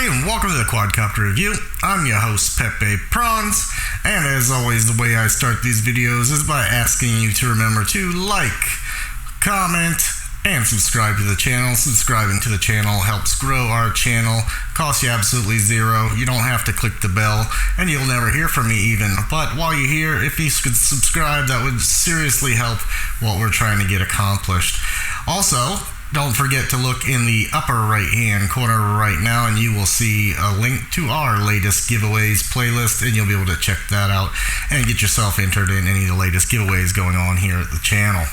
everybody, and welcome to the Quadcopter review. I'm your host, Pepe Prawns, and as always, the way I start these videos is by asking you to remember to like, comment, and subscribe to the channel. Subscribing to the channel helps grow our channel, costs you absolutely zero. You don't have to click the bell, and you'll never hear from me even. But while you're here, if you could subscribe, that would seriously help what we're trying to get accomplished. Also, don't forget to look in the upper right hand corner right now and you will see a link to our latest giveaways playlist, and you'll be able to check that out and get yourself entered in any of the latest giveaways going on here at the channel.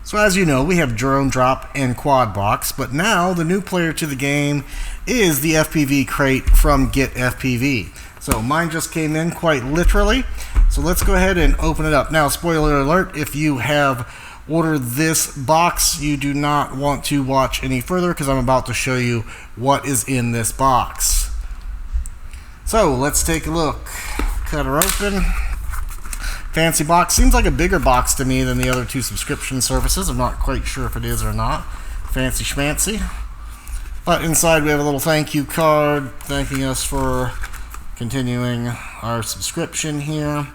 So as you know, we have Drone Drop and Quad Box, but now the new player to the game is the FPVCrate from GetFPV. So mine just came in quite literally, so let's go ahead and open it up. Now, spoiler alert, if you have order this box, you do not want to watch any further because I'm about to show you what is in this box. So let's take a look. Cut her open. Fancy box. Seems like a bigger box to me than the other two subscription services. I'm not quite sure if it is or not. Fancy schmancy. But inside we have a little thank you card thanking us for continuing our subscription here,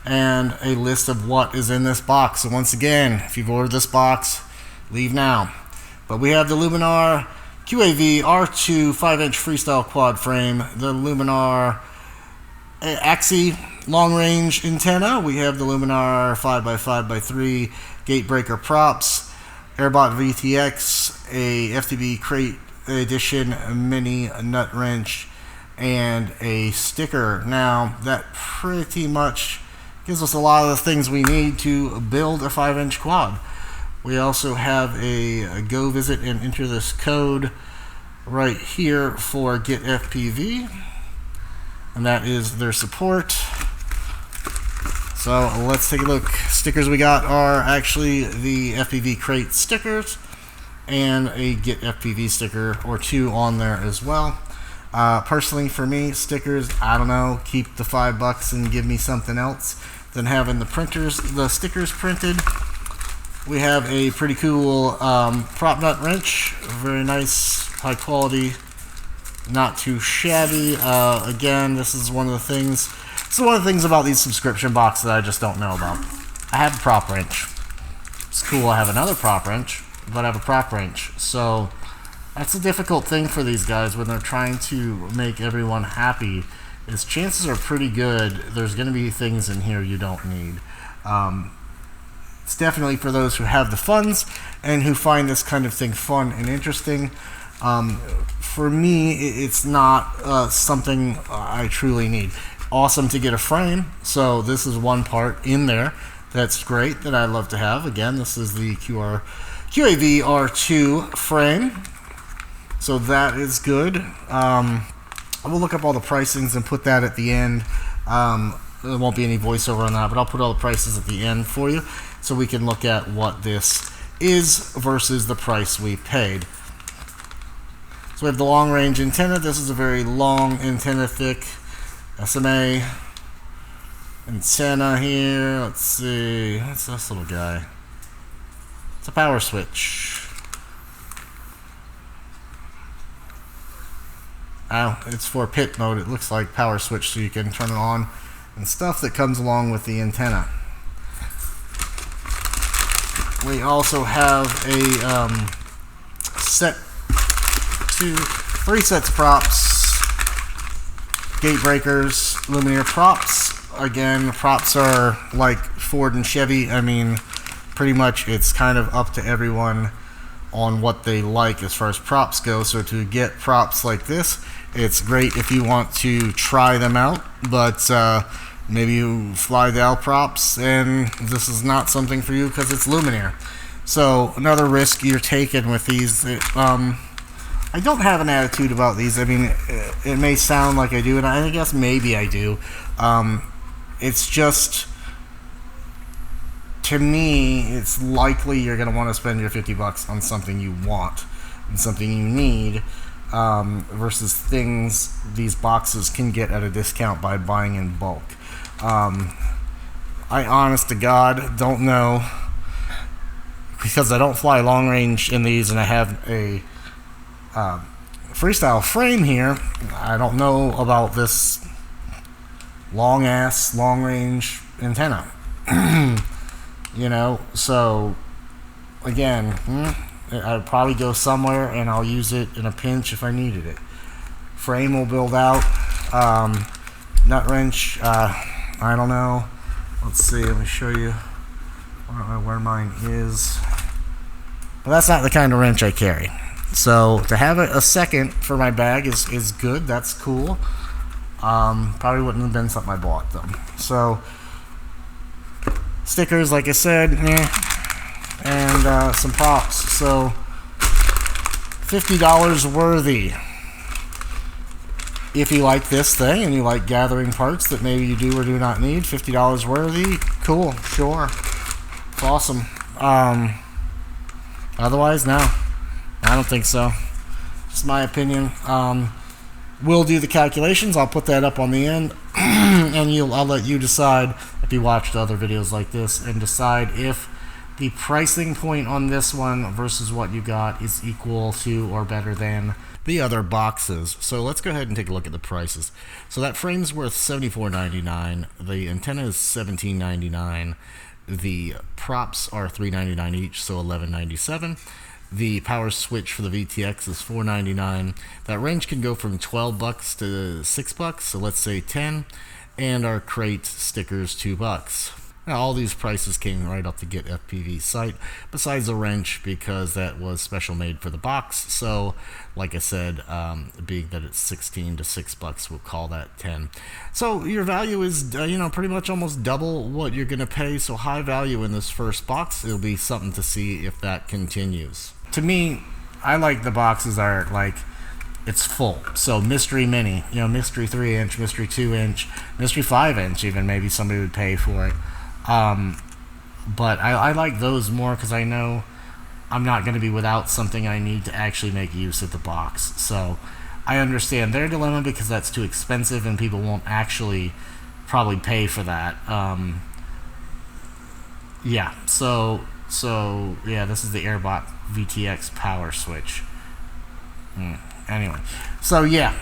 and a list of what is in this box. So once again, if you've ordered this box, leave now. But we have the Luminar QAV R2 5-inch freestyle quad frame, the Luminar Axi long-range antenna, we have the Luminar 5x5x3 gate breaker props, Airbot VTX, a fpvcrate edition mini nut wrench, and a sticker. Now that pretty much gives us a lot of the things we need to build a 5-inch quad. We also have a go visit and enter this code right here for GetFPV, and that is their support. So let's take a look. Stickers we got are actually the FPVCrate stickers and a GetFPV sticker or two on there as well. Personally, for me, stickers, I don't know, keep the $5 and give me something else than having the stickers printed. We have a pretty cool prop nut wrench, very nice, high quality, not too shabby. Again, this is one of the things about these subscription boxes that I just don't know about. I have a prop wrench. It's cool I have another prop wrench, but I have a prop wrench. So that's a difficult thing for these guys when they're trying to make everyone happy, is chances are pretty good there's going to be things in here you don't need. It's definitely for those who have the funds and who find this kind of thing fun and interesting. For me, it's not something I truly need. Awesome to get a frame, so this is one part in there that's great that I love to have. Again, this is the QAV R2 frame, so that is good. I will look up all the pricings and put that at the end. There won't be any voiceover on that, but I'll put all the prices at the end for you so we can look at what this is versus the price we paid. So we have the long range antenna. This is a very long antenna, thick SMA antenna here. Let's see, what's this little guy? It's a power switch. Oh, it's for pit mode. It looks like power switch, so you can turn it on and stuff that comes along with the antenna. We also have a three sets of props, gate breakers, Luminar props. Again, props are like Ford and Chevy. I mean, pretty much it's kind of up to everyone on what they like as far as props go. So to get props like this, it's great if you want to try them out, but maybe you fly Dow props and this is not something for you because it's Luminar. So another risk you're taking with these. I don't have an attitude about these. I mean, it may sound like I do, and I guess maybe I do. It's just, to me, it's likely you're going to want to spend your $50 on something you want and something you need, versus things these boxes can get at a discount by buying in bulk. I honest to God don't know, because I don't fly long range in these, and I have a freestyle frame here, I don't know about this long range antenna. You know, so again, I'd probably go somewhere and I'll use it in a pinch if I needed it. Frame will build out. Nut wrench, I don't know. Let's see, let me show you where mine is. But that's not the kind of wrench I carry. So to have a second for my bag is good. That's cool. Probably wouldn't have been something I bought though. So stickers, like I said, and some props. So $50 worthy. If you like this thing and you like gathering parts that maybe you do or do not need, $50 worthy, cool, sure, it's awesome. Otherwise, no, I don't think so. Just my opinion. We'll do the calculations. I'll put that up on the end, and I'll let you decide if you watched other videos like this and decide if the pricing point on this one versus what you got is equal to or better than the other boxes. So let's go ahead and take a look at the prices. So that frame's worth $74.99. The antenna is $17.99. The props are $3.99 each, so $11.97. The power switch for the VTX is $4.99. That range can go from $12 to $6, so let's say 10. And our crate stickers, $2. Now, all these prices came right off the GetFPV site, besides the wrench, because that was special made for the box. So, like I said, being that it's 16 to $6, we'll call that 10. So your value is, pretty much almost double what you're going to pay. So high value in this first box. It'll be something to see if that continues. To me, I like the boxes are like, it's full. So mystery mini, mystery 3-inch, mystery 2-inch, mystery 5-inch, even maybe somebody would pay for it. But I like those more because I know I'm not going to be without something I need to actually make use of the box. So I understand their dilemma because that's too expensive and people won't actually probably pay for that. Yeah, so yeah, this is the Airbot VTX power switch. Anyway, so yeah,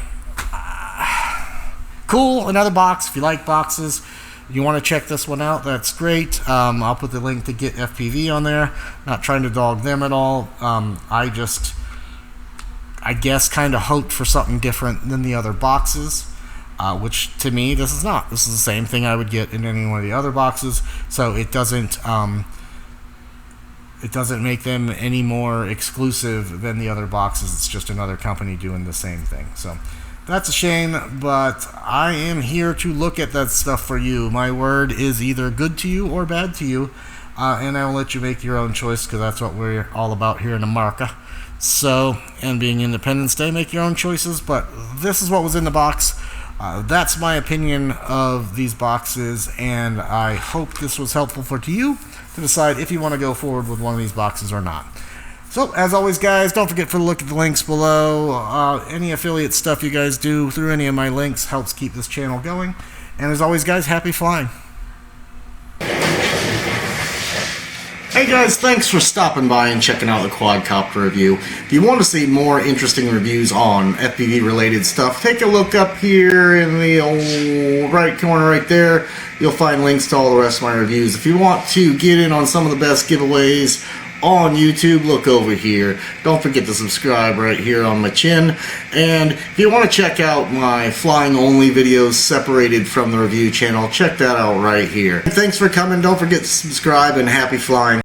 cool. Another box. If you like boxes, you want to check this one out, that's great. I'll put the link to GetFPV on there. Not trying to dog them at all. I guess kind of hoped for something different than the other boxes, which to me this is not. This is the same thing I would get in any one of the other boxes, so it doesn't make them any more exclusive than the other boxes. It's just another company doing the same thing. So that's a shame, but I am here to look at that stuff for you. My word is either good to you or bad to you, and I will let you make your own choice because that's what we're all about here in America. So, and being Independence Day, make your own choices, but this is what was in the box. That's my opinion of these boxes, and I hope this was helpful to you to decide if you want to go forward with one of these boxes or not. So, as always, guys, don't forget to look at the links below. Any affiliate stuff you guys do through any of my links helps keep this channel going. And as always, guys, happy flying. Hey guys, thanks for stopping by and checking out the Quadcopter review. If you want to see more interesting reviews on FPV related stuff, take a look up here in the old right corner right there. You'll find links to all the rest of my reviews. If you want to get in on some of the best giveaways on YouTube, look over here. Don't forget to subscribe right here on my chin. And if you want to check out my flying only videos separated from the review channel, check that out right here. Thanks for coming. Don't forget to subscribe and happy flying.